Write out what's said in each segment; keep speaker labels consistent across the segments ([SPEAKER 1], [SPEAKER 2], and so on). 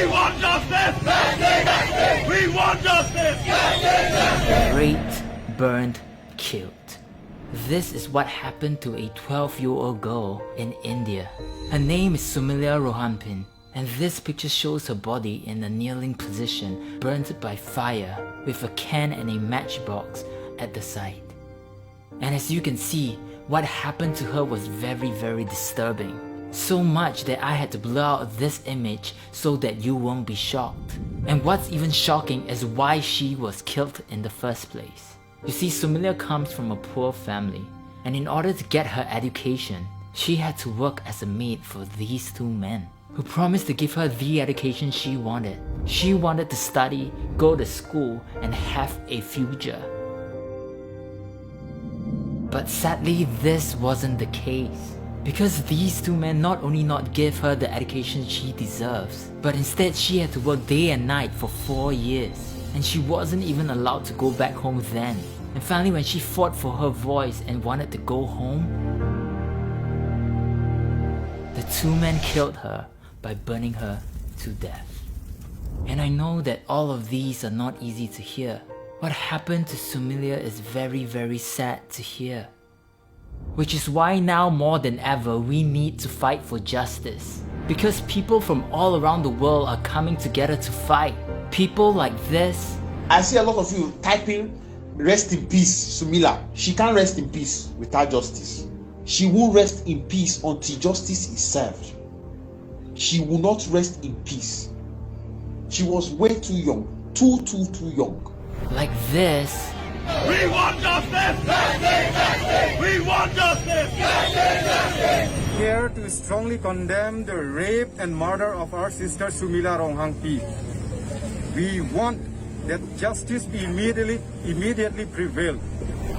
[SPEAKER 1] We want justice! We want justice!
[SPEAKER 2] Raped, burned, killed. This is what happened to a 12-year-old girl in India. Her name is Sumila Ronghangpi, and this picture shows her body in a kneeling position, burnt by fire, with a can and a matchbox at the side. And as you can see, what happened to her was very disturbing. So much that I had to blur out this image so that you won't be shocked. And what's even shocking is why she was killed in the first place. You see, Sumila comes from a poor family, and in order to get her education, she had to work as a maid for these two men, who promised to give her the education she wanted. She wanted to study, go to school, and have a future. But sadly, this wasn't the case. Because these two men not only not give her the education she deserves, but instead she had to work day and night for 4 years. And she wasn't even allowed to go back home then. And finally, when she fought for her voice and wanted to go home, the two men killed her by burning her to death. And I know that all of these are not easy to hear. What happened to Sumila is very sad to hear. Which is why now more than ever we need to fight for justice. Because people from all around the world are coming together to fight. People like this.
[SPEAKER 3] I see a lot of you typing rest in peace Sumila. She can't rest in peace without justice. She won't rest in peace until justice is served. She will not rest in peace. She was way too young. Too young.
[SPEAKER 2] Like this.
[SPEAKER 1] We want justice! We want justice!
[SPEAKER 4] Here to strongly condemn the rape and murder of our sister Sumila Ronghangpi. We want that justice be immediately prevail.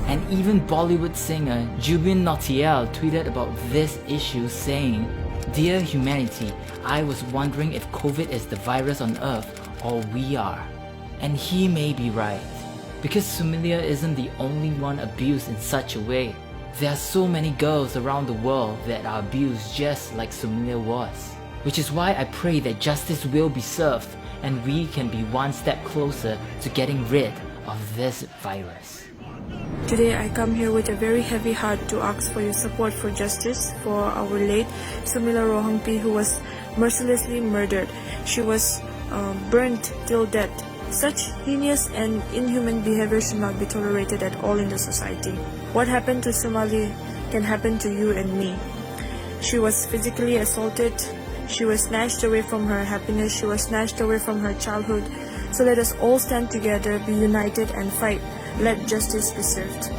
[SPEAKER 2] And even Bollywood singer Jubin Nautiyal tweeted about this issue saying, "Dear humanity, I was wondering if COVID is the virus on earth or we are." And he may be right. Because Sumila isn't the only one abused in such a way. There are so many girls around the world that are abused just like Sumila was. Which is why I pray that justice will be served and we can be one step closer to getting rid of this virus.
[SPEAKER 5] Today I come here with a very heavy heart to ask for your support for justice for our late Sumila Ronghangpi, who was mercilessly murdered. She was burnt till death. Such heinous and inhuman behavior should not be tolerated at all in the society. What happened to Sumali can happen to you and me. She was physically assaulted. She was snatched away from her happiness. She was snatched away from her childhood. So let us all stand together, be united and fight. Let justice be served.